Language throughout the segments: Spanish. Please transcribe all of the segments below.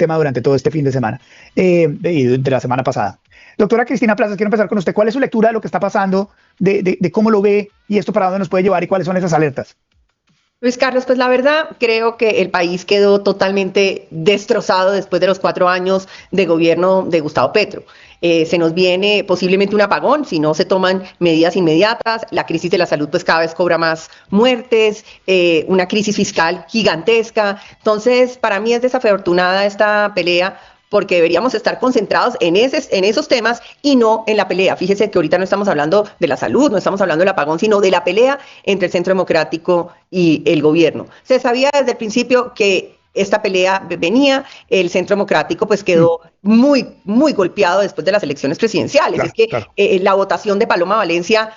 tema durante todo este fin de semana y de la semana pasada. Doctora Cristina Plazas, quiero empezar con usted. ¿Cuál es su lectura de lo que está pasando, de cómo lo ve y esto para dónde nos puede llevar y cuáles son esas alertas? Luis Carlos, pues la verdad creo que el país quedó totalmente destrozado después de los 4 años de gobierno de Gustavo Petro. Se nos viene posiblemente un apagón si no se toman medidas inmediatas. La crisis de la salud pues cada vez cobra más muertes, una crisis fiscal gigantesca. Entonces, para mí es desafortunada esta pelea porque deberíamos estar concentrados en esos temas y no en la pelea. Fíjese que ahorita no estamos hablando de la salud, no estamos hablando del apagón, sino de la pelea entre el Centro Democrático y el gobierno. Se sabía desde el principio que esta pelea venía, el Centro Democrático pues quedó muy golpeado después de las elecciones presidenciales. Claro, es que claro. La votación de Paloma Valencia,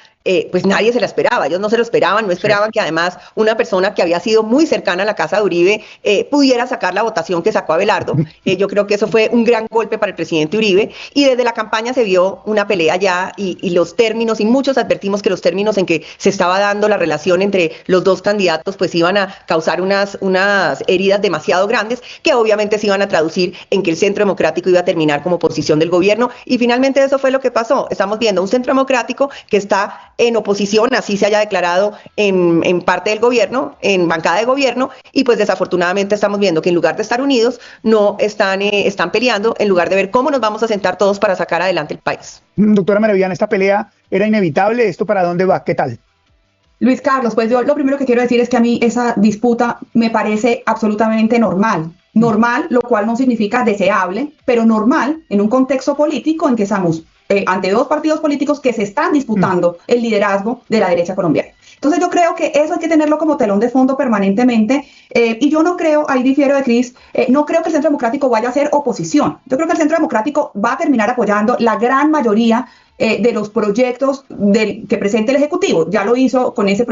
pues nadie se la esperaba, ellos no se lo esperaban, no esperaban que además una persona que había sido muy cercana a la casa de Uribe pudiera sacar la votación que sacó Abelardo. Yo creo que eso fue un gran golpe para el presidente Uribe y desde la campaña se vio una pelea ya y los términos, y muchos advertimos que los términos en que se estaba dando la relación entre los dos candidatos pues iban a causar unas heridas demasiado grandes que obviamente se iban a traducir en que el Centro Democrático iba a terminar como oposición del gobierno y finalmente eso fue lo que pasó. Estamos viendo un Centro Democrático que está en oposición, así se haya declarado en parte del gobierno, en bancada de gobierno, y pues desafortunadamente estamos viendo que en lugar de estar unidos, no están peleando, en lugar de ver cómo nos vamos a sentar todos para sacar adelante el país. Doctora Maravillan, ¿esta pelea era inevitable? ¿Esto para dónde va? ¿Qué tal? Luis Carlos, pues yo lo primero que quiero decir es que a mí esa disputa me parece absolutamente normal. Normal, lo cual no significa deseable, pero normal en un contexto político en que estamos ante dos partidos políticos que se están disputando el liderazgo de la derecha colombiana. Entonces yo creo que eso hay que tenerlo como telón de fondo permanentemente y yo no creo, ahí difiero de Cris, no creo que el Centro Democrático vaya a ser oposición. Yo creo que el Centro Democrático va a terminar apoyando la gran mayoría de los proyectos que presente el Ejecutivo. Ya lo hizo con ese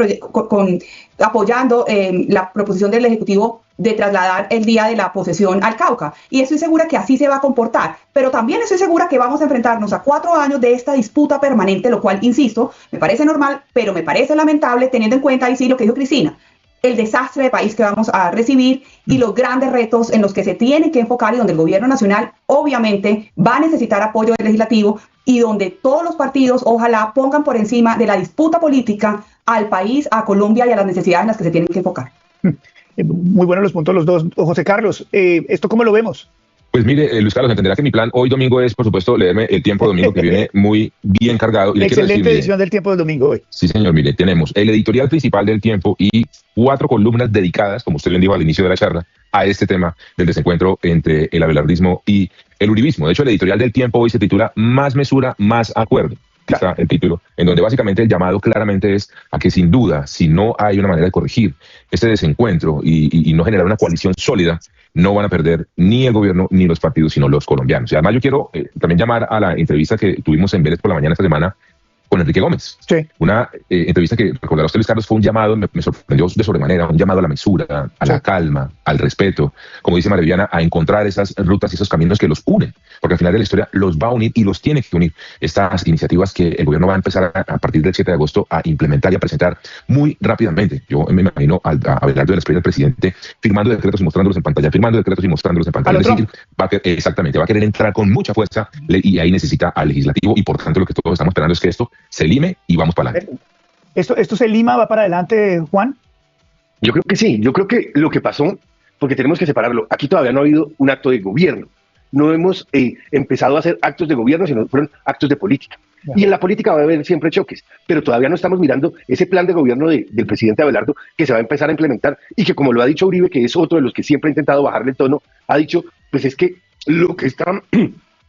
apoyando la proposición del Ejecutivo de trasladar el día de la posesión al Cauca. Y estoy segura que así se va a comportar. Pero también estoy segura que vamos a enfrentarnos a 4 años de esta disputa permanente, lo cual, insisto, me parece normal, pero me parece lamentable teniendo en cuenta, y sí, lo que dijo Cristina, el desastre de país que vamos a recibir y los grandes retos en los que se tiene que enfocar y donde el gobierno nacional obviamente va a necesitar apoyo del legislativo y donde todos los partidos ojalá pongan por encima de la disputa política al país, a Colombia y a las necesidades en las que se tienen que enfocar. Muy buenos los puntos los dos. José Carlos, ¿esto cómo lo vemos? Pues mire, Luis Carlos, entenderá que mi plan hoy domingo es, por supuesto, leerme El Tiempo domingo, que viene muy bien cargado. Y excelente edición del Tiempo del domingo hoy. Sí, señor, mire, tenemos el editorial principal del Tiempo y 4 columnas dedicadas, como usted bien dijo al inicio de la charla, a este tema del desencuentro entre el abelardismo y el uribismo. De hecho, el editorial del Tiempo hoy se titula Más mesura, más acuerdo. Está el título, en donde básicamente el llamado claramente es a que sin duda, si no hay una manera de corregir este desencuentro y no generar una coalición sólida, no van a perder ni el gobierno ni los partidos, sino los colombianos. Y además yo quiero también llamar a la entrevista que tuvimos en Vélez por la mañana esta semana con Enrique Gómez. Sí. Una entrevista que, recordará usted, Luis Carlos, fue un llamado, me sorprendió de sobremanera, un llamado a la mesura, a la calma, al respeto, como dice Maravillan, a encontrar esas rutas y esos caminos que los unen, porque al final de la historia los va a unir y los tiene que unir. Estas iniciativas que el gobierno va a empezar a partir del 7 de agosto a implementar y a presentar muy rápidamente. Yo me imagino a Abelardo de la Espriella, el presidente, firmando decretos y mostrándolos en pantalla, firmando decretos y mostrándolos en pantalla. Es decir, exactamente, va a querer entrar con mucha fuerza y ahí necesita al legislativo y por tanto lo que todos estamos esperando es que esto se lime y vamos para adelante. ¿Esto se lima, va para adelante, Juan? Yo creo que sí, yo creo que lo que pasó, porque tenemos que separarlo, aquí todavía no ha habido un acto de gobierno, no hemos empezado a hacer actos de gobierno, sino fueron actos de política. Ya. Y en la política va a haber siempre choques, pero todavía no estamos mirando ese plan de gobierno del presidente Abelardo que se va a empezar a implementar y que, como lo ha dicho Uribe, que es otro de los que siempre ha intentado bajarle el tono, ha dicho, pues es que lo que está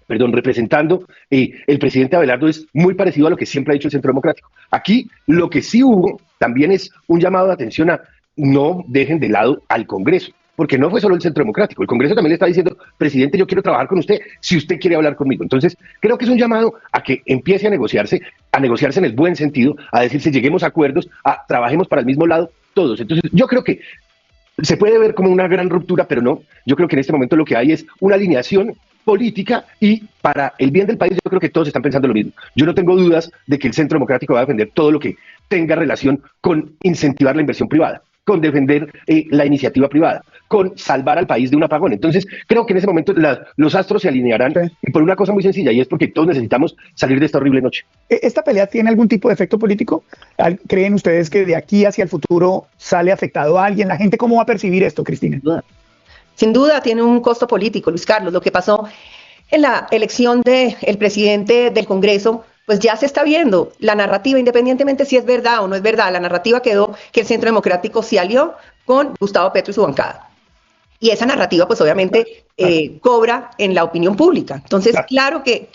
representando el presidente Abelardo es muy parecido a lo que siempre ha dicho el Centro Democrático. Aquí lo que sí hubo también es un llamado de atención a no dejen de lado al Congreso, porque no fue solo el Centro Democrático, el Congreso también le está diciendo, presidente, yo quiero trabajar con usted, si usted quiere hablar conmigo. Entonces, creo que es un llamado a que empiece a negociarse en el buen sentido, a decirse, lleguemos a acuerdos, trabajemos para el mismo lado todos. Entonces, yo creo que se puede ver como una gran ruptura, pero no, yo creo que en este momento lo que hay es una alineación política y para el bien del país yo creo que todos están pensando lo mismo. Yo no tengo dudas de que el Centro Democrático va a defender todo lo que tenga relación con incentivar la inversión privada. con defender la iniciativa privada, con salvar al país de un apagón. Entonces, creo que en ese momento los astros se alinearán y por una cosa muy sencilla, y es porque todos necesitamos salir de esta horrible noche. ¿Esta pelea tiene algún tipo de efecto político? ¿Creen ustedes que de aquí hacia el futuro sale afectado a alguien? ¿La gente cómo va a percibir esto, Cristina? Sin duda tiene un costo político, Luis Carlos. Lo que pasó en la elección del presidente del Congreso, pues ya se está viendo la narrativa, independientemente si es verdad o no es verdad, la narrativa quedó que el Centro Democrático se alió con Gustavo Petro y su bancada. Y esa narrativa, pues obviamente cobra en la opinión pública. Entonces, claro que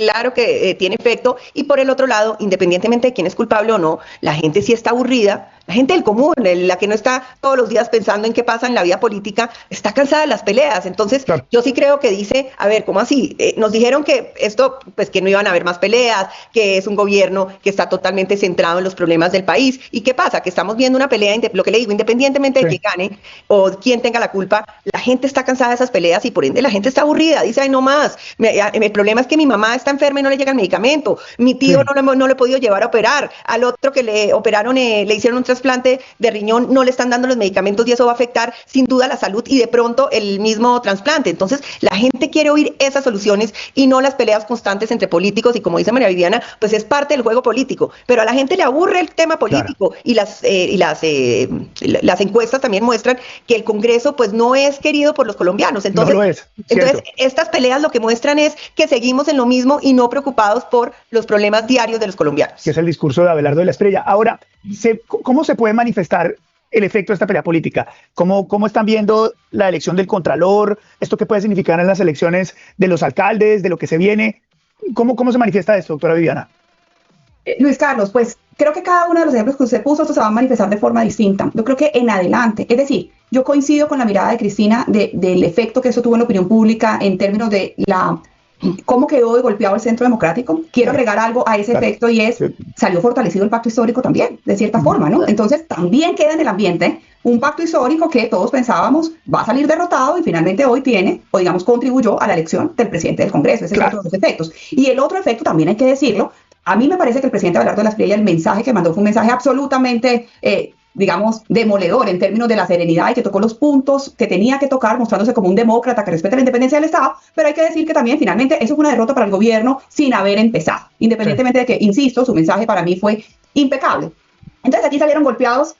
tiene efecto. Y por el otro lado, independientemente de quién es culpable o no, la gente sí está aburrida. La gente del común, la que no está todos los días pensando en qué pasa en la vida política, está cansada de las peleas. Entonces, yo sí creo que dice, a ver, ¿cómo así? Nos dijeron que esto, pues que no iban a haber más peleas, que es un gobierno que está totalmente centrado en los problemas del país. ¿Y qué pasa? Que estamos viendo una pelea, lo que le digo, independientemente de quién gane o quién tenga la culpa, la gente está cansada de esas peleas y por ende la gente está aburrida. Dice, ay, no más. El problema es que mi mamá está enferma y no le llega el medicamento. Mi tío no le he podido llevar a operar. Al otro que le operaron, le hicieron un trasplante de riñón, no le están dando los medicamentos y eso va a afectar sin duda la salud y de pronto el mismo trasplante. Entonces la gente quiere oír esas soluciones y no las peleas constantes entre políticos y como dice María Viviana, pues es parte del juego político, pero a la gente le aburre el tema político y las encuestas también muestran que el Congreso pues no es querido por los colombianos. Entonces, no lo es, entonces estas peleas lo que muestran es que seguimos en lo mismo y no preocupados por los problemas diarios de los colombianos. Que es el discurso de Abelardo de la Espriella. Ahora, ¿cómo se puede manifestar el efecto de esta pelea política? ¿Cómo están viendo la elección del Contralor? ¿Esto qué puede significar en las elecciones de los alcaldes, de lo que se viene? ¿Cómo se manifiesta esto, doctora Viviana? Luis Carlos, pues creo que cada uno de los ejemplos que usted puso, esto se va a manifestar de forma distinta. Yo creo que en adelante, es decir, yo coincido con la mirada de Cristina del efecto que eso tuvo en la opinión pública en términos de cómo quedó de golpeado el Centro Democrático. Quiero agregar algo a ese efecto y es, salió fortalecido el pacto histórico también, de cierta forma, ¿no? Entonces también queda en el ambiente un pacto histórico que todos pensábamos va a salir derrotado y finalmente hoy tiene, o digamos, contribuyó a la elección del presidente del Congreso. Ese es otro de los efectos. Y el otro efecto también hay que decirlo. A mí me parece que el presidente Abelardo de la Espriella, el mensaje que mandó fue un mensaje absolutamente, digamos, demoledor en términos de la serenidad y que tocó los puntos que tenía que tocar, mostrándose como un demócrata que respeta la independencia del Estado, pero hay que decir que también finalmente eso fue una derrota para el gobierno sin haber empezado, independientemente de que, insisto, su mensaje para mí fue impecable. Entonces aquí salieron golpeados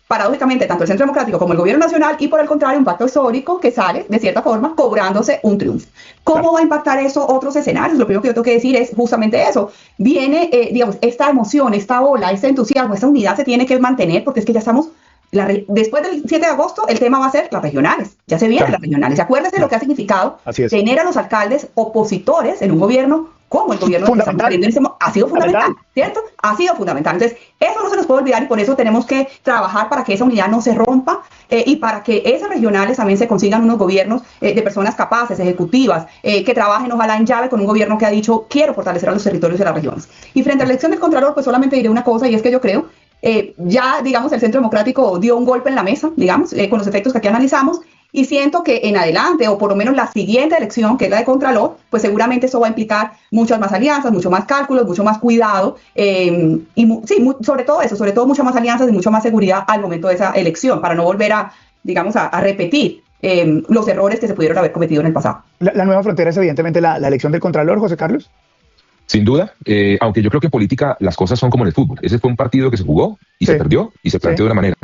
paradójicamente tanto el Centro Democrático como el Gobierno Nacional y por el contrario un pacto histórico que sale de cierta forma cobrándose un triunfo. ¿Cómo va a impactar eso otros escenarios? Lo primero que yo tengo que decir es justamente eso. Viene, digamos, esta emoción, esta ola, este entusiasmo, esta unidad se tiene que mantener porque es que ya estamos, después del 7 de agosto el tema va a ser las regionales. Ya se vienen las regionales. Acuérdense de lo que ha significado tener a los alcaldes opositores en un gobierno como el gobierno que estamos teniendo ha sido fundamental, ¿cierto? Ha sido fundamental. Entonces, eso no se nos puede olvidar y por eso tenemos que trabajar para que esa unidad no se rompa y para que esas regionales también se consigan unos gobiernos de personas capaces, ejecutivas, que trabajen ojalá en llave con un gobierno que ha dicho quiero fortalecer a los territorios de las regiones. Y frente a la elección del Contralor, pues solamente diré una cosa y es que yo creo ya, digamos, el Centro Democrático dio un golpe en la mesa, digamos, con los efectos que aquí analizamos. Y siento que en adelante, o por lo menos la siguiente elección, que es la de Contralor, pues seguramente eso va a implicar muchas más alianzas, mucho más cálculos, mucho más cuidado, sobre todo eso, sobre todo muchas más alianzas y mucha más seguridad al momento de esa elección, para no volver digamos, a repetir los errores que se pudieron haber cometido en el pasado. La nueva frontera es evidentemente la elección del Contralor, José Carlos. Sin duda, aunque yo creo que en política las cosas son como en el fútbol. Ese fue un partido que se jugó y se perdió y se planteó de una manera.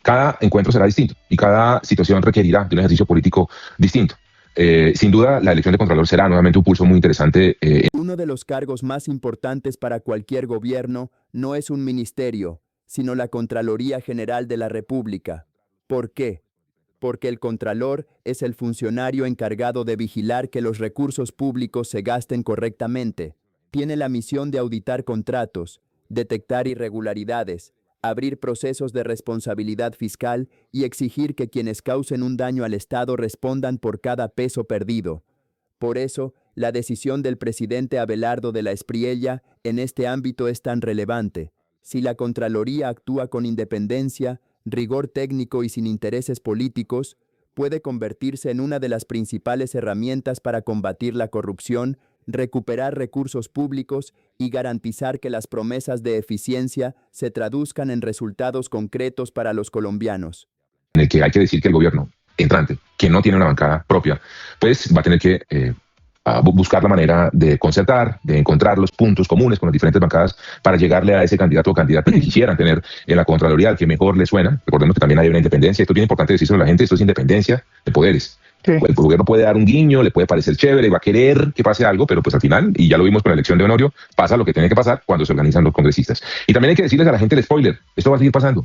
Cada encuentro será distinto y cada situación requerirá de un ejercicio político distinto. Sin duda, la elección de Contralor será nuevamente un pulso muy interesante. Uno de los cargos más importantes para cualquier gobierno no es un ministerio, sino la Contraloría General de la República. ¿Por qué? Porque el Contralor es el funcionario encargado de vigilar que los recursos públicos se gasten correctamente. Tiene la misión de auditar contratos, detectar irregularidades, abrir procesos de responsabilidad fiscal y exigir que quienes causen un daño al Estado respondan por cada peso perdido. Por eso, la decisión del presidente Abelardo de la Espriella en este ámbito es tan relevante. Si la Contraloría actúa con independencia, rigor técnico y sin intereses políticos, puede convertirse en una de las principales herramientas para combatir la corrupción, recuperar recursos públicos y garantizar que las promesas de eficiencia se traduzcan en resultados concretos para los colombianos. en el que hay que decir que el gobierno entrante, que no tiene una bancada propia, pues va a tener que buscar la manera de concertar, de encontrar los puntos comunes con las diferentes bancadas para llegarle a ese candidato o candidata que quisieran tener en la Contraloría, al que mejor le suena. Recordemos que también hay una independencia, esto es bien importante decírselo a la gente, esto es independencia de poderes. Sí. El gobierno puede dar un guiño, le puede parecer chévere, va a querer que pase algo, pero pues al final, y ya lo vimos con la elección de Honorio, pasa lo que tiene que pasar cuando se organizan los congresistas. Y también hay que decirles a la gente el spoiler, esto va a seguir pasando,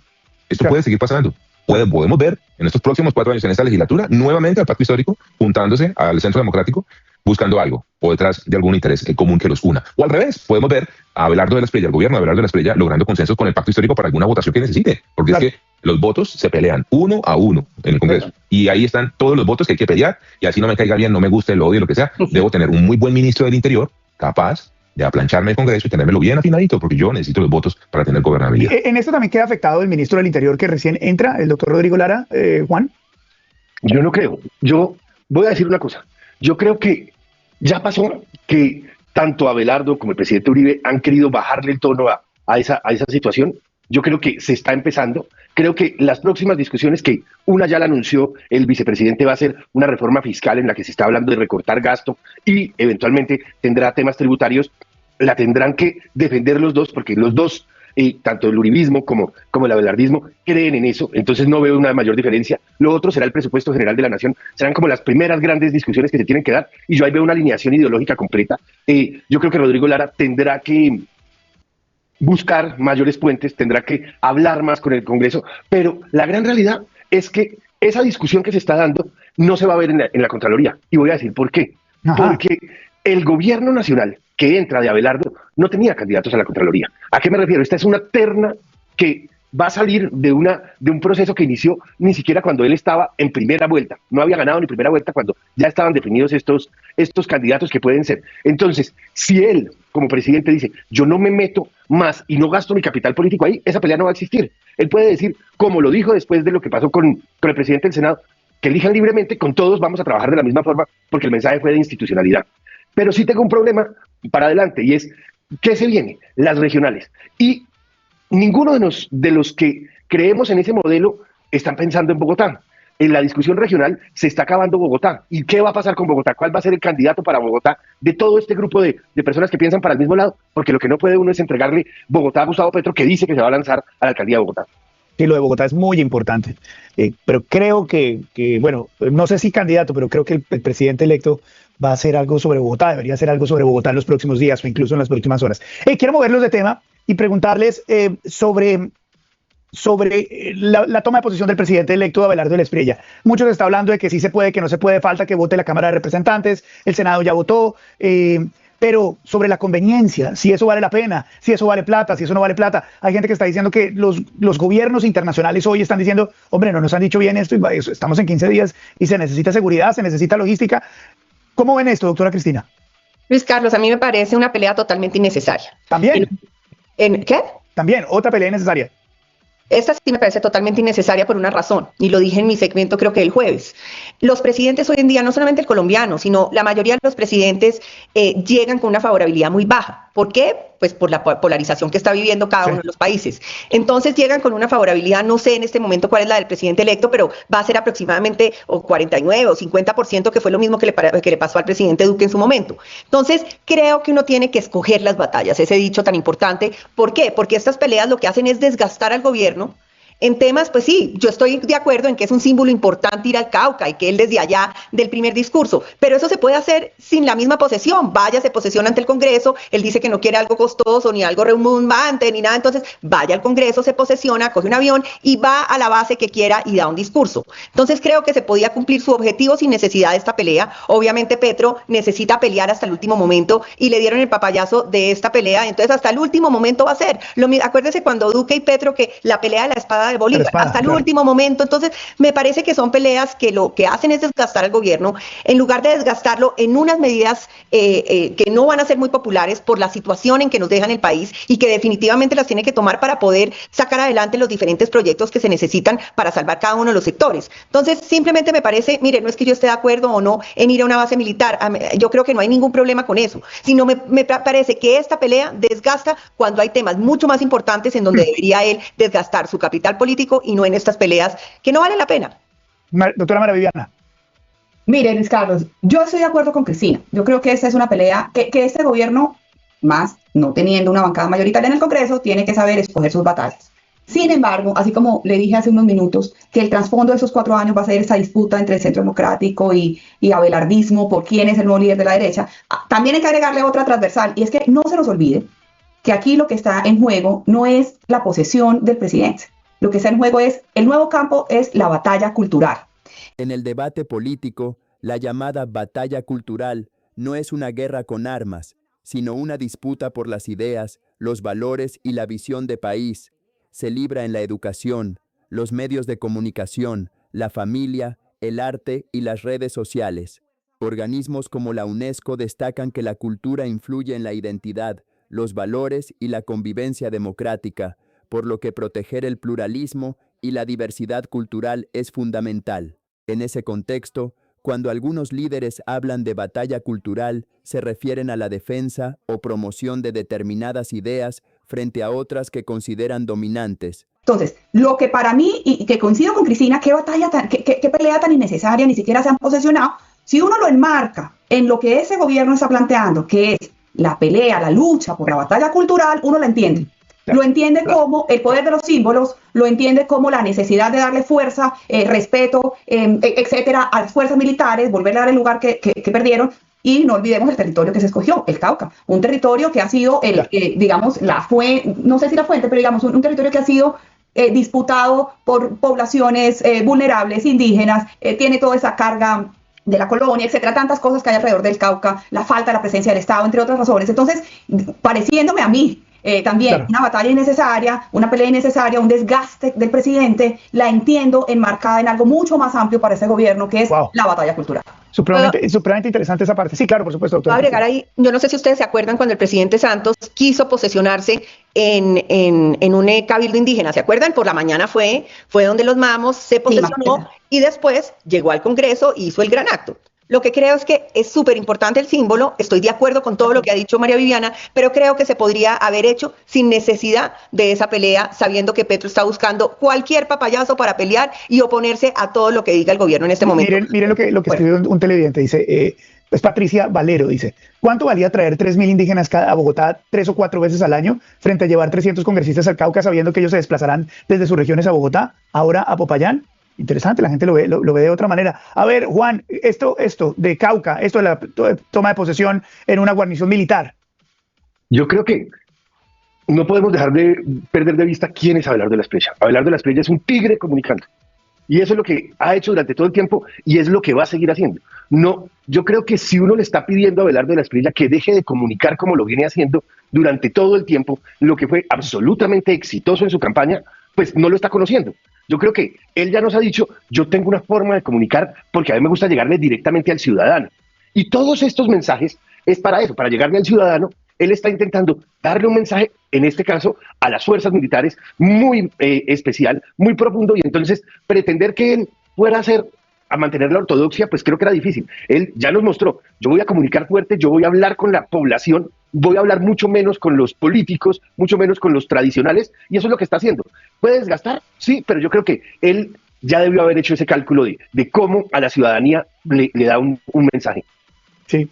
esto puede seguir pasando. Podemos ver en estos próximos 4 años en esta legislatura nuevamente al Pacto Histórico juntándose al Centro Democrático buscando algo o detrás de algún interés común que los una. O al revés, podemos ver a Abelardo de la Espriella, el gobierno de Abelardo de la Espriella, logrando consensos con el Pacto Histórico para alguna votación que necesite, porque es que los votos se pelean 1 a 1 en el Congreso. Y ahí están todos los votos que hay que pelear, y así no me caiga bien, no me guste, lo odio, lo que sea. Debo tener un muy buen ministro del Interior capaz de aplancharme el Congreso y tenérmelo bien afinadito, porque yo necesito los votos para tener gobernabilidad. En esto también queda afectado el ministro del Interior que recién entra, el doctor Rodrigo Lara, Juan. Yo no creo. Yo voy a decir una cosa. Yo creo que ya pasó que tanto Abelardo como el presidente Uribe han querido bajarle el tono a esa situación. Yo creo que se está empezando. Creo que las próximas discusiones, que una ya la anunció el vicepresidente, va a ser una reforma fiscal en la que se está hablando de recortar gasto y eventualmente tendrá temas tributarios. La tendrán que defender los dos, porque los dos, tanto el uribismo como el abelardismo, creen en eso. Entonces no veo una mayor diferencia. Lo otro será el presupuesto general de la nación. Serán como las primeras grandes discusiones que se tienen que dar, y yo ahí veo una alineación ideológica completa. Yo creo que Rodrigo Lara tendrá que buscar mayores puentes, tendrá que hablar más con el Congreso, pero la gran realidad es que esa discusión que se está dando no se va a ver en la Contraloría, y voy a decir por qué. Ajá. Porque el gobierno nacional que entra de Abelardo no tenía candidatos a la Contraloría. ¿A qué me refiero? Esta es una terna que va a salir de un proceso que inició ni siquiera cuando él estaba en primera vuelta. No había ganado ni primera vuelta cuando ya estaban definidos estos candidatos que pueden ser. Entonces, si él, como presidente, dice, yo no me meto más y no gasto mi capital político ahí, esa pelea no va a existir. Él puede decir, como lo dijo después de lo que pasó con el presidente del Senado, que elijan libremente, con todos vamos a trabajar de la misma forma, porque el mensaje fue de institucionalidad. Pero sí tengo un problema para adelante, y es, ¿qué se viene? Las regionales. Y ninguno de los que creemos en ese modelo están pensando en Bogotá. En la discusión regional se está acabando Bogotá. ¿Y qué va a pasar con Bogotá? ¿Cuál va a ser el candidato para Bogotá de todo este grupo de personas que piensan para el mismo lado? Porque lo que no puede uno es entregarle Bogotá a Gustavo Petro, que dice que se va a lanzar a la alcaldía de Bogotá. Sí, lo de Bogotá es muy importante, pero creo que, bueno, no sé si candidato, pero creo que el presidente electo va a hacer algo sobre Bogotá, debería hacer algo sobre Bogotá en los próximos días o incluso en las próximas horas. Quiero moverlos de tema y preguntarles sobre la toma de posición del presidente electo Abelardo de la Espriella. Muchos están hablando de que sí se puede, que no se puede, falta que vote la Cámara de Representantes, el Senado ya votó, pero sobre la conveniencia, si eso vale la pena, si eso vale plata, si eso no vale plata. Hay gente que está diciendo que los gobiernos internacionales hoy están diciendo, hombre, no nos han dicho bien esto, y estamos en 15 días y se necesita seguridad, se necesita logística. ¿Cómo ven esto, doctora Cristina? Luis Carlos, a mí me parece una pelea totalmente innecesaria. ¿También? ¿Qué? También, otra pelea innecesaria. Esta sí me parece totalmente innecesaria por una razón, y lo dije en mi segmento creo que el jueves. Los presidentes hoy en día, no solamente el colombiano, sino la mayoría de los presidentes llegan con una favorabilidad muy baja. ¿Por qué? Pues por la polarización que está viviendo cada uno de los países. Entonces llegan con una favorabilidad, no sé en este momento cuál es la del presidente electo, pero va a ser aproximadamente o 49 o 50%, que fue lo mismo que le pasó al presidente Duque en su momento. Entonces creo que uno tiene que escoger las batallas, ese dicho tan importante. ¿Por qué? Porque estas peleas lo que hacen es desgastar al gobierno. En temas, pues sí, yo estoy de acuerdo en que es un símbolo importante ir al Cauca y que él desde allá del primer discurso, pero eso se puede hacer sin la misma posesión. Vaya, se posesiona ante el Congreso, él dice que no quiere algo costoso, ni algo remumbante, ni nada, entonces vaya al Congreso, se posesiona, coge un avión y va a la base que quiera y da un discurso. Entonces creo que se podía cumplir su objetivo sin necesidad de esta pelea. Obviamente Petro necesita pelear hasta el último momento y le dieron el papayazo de esta pelea, entonces hasta el último momento va a ser. Acuérdense cuando Duque y Petro, que la pelea de la espada de Bolívar, hasta el último momento. Entonces me parece que son peleas que lo que hacen es desgastar al gobierno, en lugar de desgastarlo en unas medidas que no van a ser muy populares por la situación en que nos dejan el país y que definitivamente las tiene que tomar para poder sacar adelante los diferentes proyectos que se necesitan para salvar cada uno de los sectores. Entonces simplemente me parece, mire, no es que yo esté de acuerdo o no en ir a una base militar, yo creo que no hay ningún problema con eso, sino me parece que esta pelea desgasta cuando hay temas mucho más importantes en donde debería él desgastar su capital accionar político y no en estas peleas que no valen la pena. Doctora María Viviana. Mire, Luis Carlos, yo estoy de acuerdo con Cristina. Yo creo que esta es una pelea que este gobierno, más no teniendo una bancada mayoritaria en el Congreso, tiene que saber escoger sus batallas. Sin embargo, así como le dije hace unos minutos, que el trasfondo de esos 4 años va a ser esa disputa entre el Centro Democrático y abelardismo por quién es el nuevo líder de la derecha, también hay que agregarle otra transversal, y es que no se nos olvide que aquí lo que está en juego no es la posesión del presidente. Lo que está en juego es, el nuevo campo es la batalla cultural. En el debate político, la llamada batalla cultural no es una guerra con armas, sino una disputa por las ideas, los valores y la visión de país. Se libra en la educación, los medios de comunicación, la familia, el arte y las redes sociales. Organismos como la UNESCO destacan que la cultura influye en la identidad, los valores y la convivencia democrática, por lo que proteger el pluralismo y la diversidad cultural es fundamental. En ese contexto, cuando algunos líderes hablan de batalla cultural, se refieren a la defensa o promoción de determinadas ideas frente a otras que consideran dominantes. Entonces, lo que para mí, y que coincido con Cristina, qué pelea tan innecesaria, ni siquiera se han posesionado, si uno lo enmarca en lo que ese gobierno está planteando, que es la pelea, la lucha por la batalla cultural, uno la entiende. Lo entiende como el poder de los símbolos, lo entiende como la necesidad de darle fuerza, respeto, etcétera, a las fuerzas militares, volverle a dar el lugar que perdieron. Y no olvidemos el territorio que se escogió, el Cauca, un territorio que ha sido, digamos, no sé si la fuente, pero digamos, un territorio que ha sido disputado por poblaciones vulnerables, indígenas, tiene toda esa carga de la colonia, etcétera, tantas cosas que hay alrededor del Cauca, la falta de la presencia del Estado, entre otras razones. Entonces, pareciéndome a mí, también claro, una batalla innecesaria, una pelea innecesaria, un desgaste del presidente, la entiendo enmarcada en algo mucho más amplio para ese gobierno, que es la batalla cultural. Supremamente interesante esa parte. Sí, claro, por supuesto, doctor. Voy a agregar ahí, yo no sé si ustedes se acuerdan cuando el presidente Santos quiso posesionarse en un cabildo indígena, ¿se acuerdan? Por la mañana fue donde los mamos, se posesionó y después llegó al Congreso y hizo el gran acto. Lo que creo es que es súper importante el símbolo, estoy de acuerdo con todo lo que ha dicho María Viviana, pero creo que se podría haber hecho sin necesidad de esa pelea, sabiendo que Petro está buscando cualquier papayazo para pelear y oponerse a todo lo que diga el gobierno en este momento. Miren lo que escribió un televidente, dice, es Patricia Valero, dice, ¿cuánto valía traer 3.000 indígenas a Bogotá 3 o 4 veces al año frente a llevar 300 congresistas al Cauca sabiendo que ellos se desplazarán desde sus regiones a Bogotá, ahora a Popayán? Interesante, la gente lo ve de otra manera. A ver, Juan, esto de Cauca, esto de la toma de posesión en una guarnición militar. Yo creo que no podemos dejar de perder de vista quién es Abelardo de la Espriella. Abelardo de la Espriella es un tigre comunicante. Y eso es lo que ha hecho durante todo el tiempo y es lo que va a seguir haciendo. No, yo creo que si uno le está pidiendo a Abelardo de la Espriella que deje de comunicar como lo viene haciendo durante todo el tiempo, lo que fue absolutamente exitoso en su campaña, pues no lo está conociendo. Yo creo que él ya nos ha dicho, yo tengo una forma de comunicar porque a mí me gusta llegarle directamente al ciudadano. Y todos estos mensajes es para eso, para llegarle al ciudadano. Él está intentando darle un mensaje, en este caso, a las fuerzas militares muy especial, muy profundo, y entonces pretender que él fuera a mantener la ortodoxia, pues creo que era difícil. Él ya nos mostró, yo voy a comunicar fuerte, yo voy a hablar con la población, voy a hablar mucho menos con los políticos, mucho menos con los tradicionales, y eso es lo que está haciendo. ¿Puede desgastar? Sí, pero yo creo que él ya debió haber hecho ese cálculo de cómo a la ciudadanía le da un mensaje. Sí.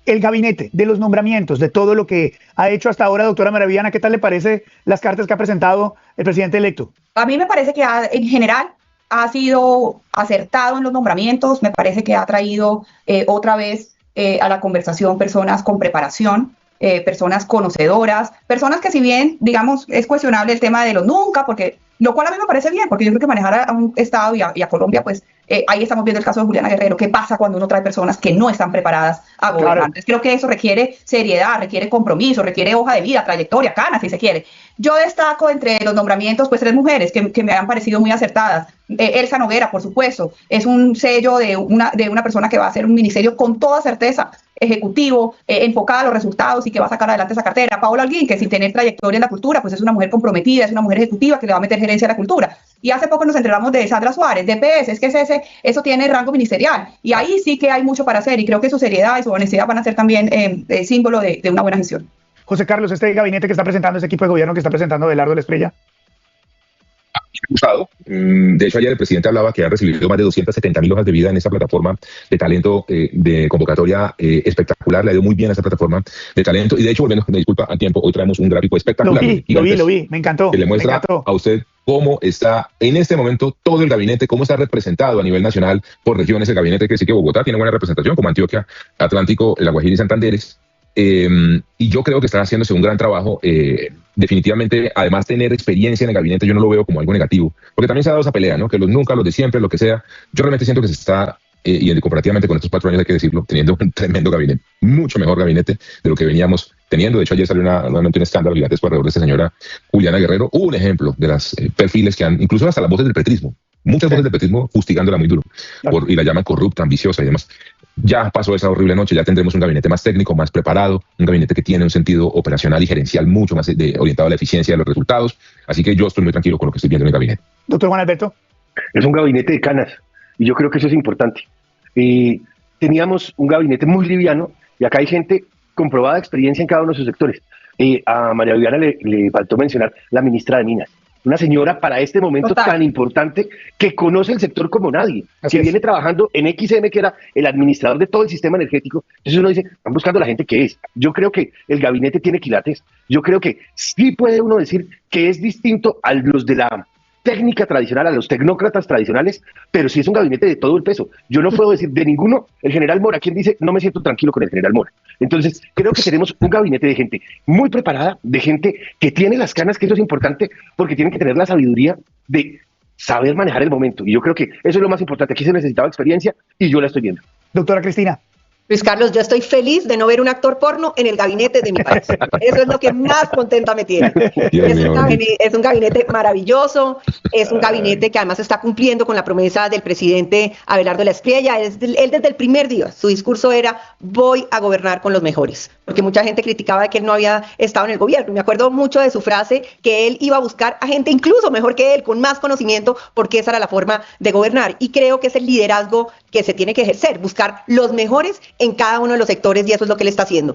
El gabinete, de los nombramientos, de todo lo que ha hecho hasta ahora, doctora María Viviana, ¿qué tal le parece las cartas que ha presentado el presidente electo? A mí me parece que en general ha sido acertado en los nombramientos, me parece que ha traído otra vez a la conversación personas con preparación, personas conocedoras, personas que si bien, digamos, es cuestionable el tema de los nunca, porque lo cual a mí me parece bien, porque yo creo que manejar a un Estado y a Colombia, pues ahí estamos viendo el caso de Juliana Guerrero, qué pasa cuando uno trae personas que no están preparadas a gobernar. Claro. Entonces creo que eso requiere seriedad, requiere compromiso, requiere hoja de vida, trayectoria, canas, si se quiere. Yo destaco entre los nombramientos, pues 3 mujeres que me han parecido muy acertadas. Elsa Noguera, por supuesto, es un sello de una persona que va a hacer un ministerio con toda certeza ejecutivo, enfocada a los resultados y que va a sacar adelante esa cartera. Paola Holguín, que sin tener trayectoria en la cultura, pues es una mujer comprometida, es una mujer ejecutiva que le va a meter gerencia a la cultura. Y hace poco nos enteramos de Sandra Suárez, de PS, es que eso tiene rango ministerial. Y ahí sí que hay mucho para hacer y creo que su seriedad y su honestidad van a ser también símbolo de una buena gestión. José Carlos, este gabinete que está presentando, este equipo de gobierno que está presentando Abelardo de la Espriella. Usado. De hecho, ayer el presidente hablaba que ha recibido más de 270.000 hojas de vida en esta plataforma de talento de convocatoria espectacular. Le ha ido muy bien a esta plataforma de talento. Y de hecho, volviendo, me disculpa, a tiempo, hoy traemos un gráfico espectacular. Lo vi, me encantó. Que le muestra a usted cómo está en este momento todo el gabinete, cómo está representado a nivel nacional por regiones el gabinete, que sí que Bogotá tiene buena representación, como Antioquia, Atlántico, La Guajira y Santanderes. Y yo creo que están haciéndose un gran trabajo. Definitivamente, además, tener experiencia en el gabinete yo no lo veo como algo negativo, porque también se ha dado esa pelea, ¿no? Que nunca, los de siempre, lo que sea. Yo realmente siento que se está, y comparativamente con estos 4 años hay que decirlo, teniendo un tremendo gabinete, mucho mejor gabinete de lo que veníamos teniendo. De hecho, ayer salió nuevamente un escándalo gigantesco alrededor de esta señora Juliana Guerrero. Hubo un ejemplo de las perfiles que han, incluso hasta las voces del petrismo, muchas voces del petrismo fustigándola muy duro, y la llaman corrupta, ambiciosa y demás. Ya pasó esa horrible noche, ya tendremos un gabinete más técnico, más preparado, un gabinete que tiene un sentido operacional y gerencial mucho más orientado a la eficiencia de los resultados. Así que yo estoy muy tranquilo con lo que estoy viendo en el gabinete. Doctor Juan Alberto. Es un gabinete de canas y yo creo que eso es importante. Teníamos un gabinete muy liviano y acá hay gente con probada experiencia en cada uno de sus sectores. A María Viviana le faltó mencionar la ministra de Minas. Una señora para este momento tan importante que conoce el sector como nadie, que viene trabajando en XM, que era el administrador de todo el sistema energético. Entonces uno dice, están buscando a la gente que es. Yo creo que el gabinete tiene quilates. Yo creo que sí puede uno decir que es distinto a los de la técnica tradicional, a los tecnócratas tradicionales, pero sí es un gabinete de todo el peso. Yo no puedo decir de ninguno el general Mora. ¿Quién dice no me siento tranquilo con el general Mora? Entonces creo que tenemos un gabinete de gente muy preparada, de gente que tiene las canas, que eso es importante, porque tienen que tener la sabiduría de saber manejar el momento. Y yo creo que eso es lo más importante. Aquí se necesitaba experiencia y yo la estoy viendo. Doctora Cristina. Luis Carlos, yo estoy feliz de no ver un actor porno en el gabinete de mi país. Eso es lo que más contenta me tiene. Es un gabinete maravilloso, es un gabinete que además está cumpliendo con la promesa del presidente Abelardo La Espriella. Él desde el primer día, su discurso era, voy a gobernar con los mejores, porque mucha gente criticaba que él no había estado en el gobierno. Me acuerdo mucho de su frase, que él iba a buscar a gente incluso mejor que él, con más conocimiento, porque esa era la forma de gobernar. Y creo que es el liderazgo que se tiene que ejercer, buscar los mejores en cada uno de los sectores, y eso es lo que él está haciendo.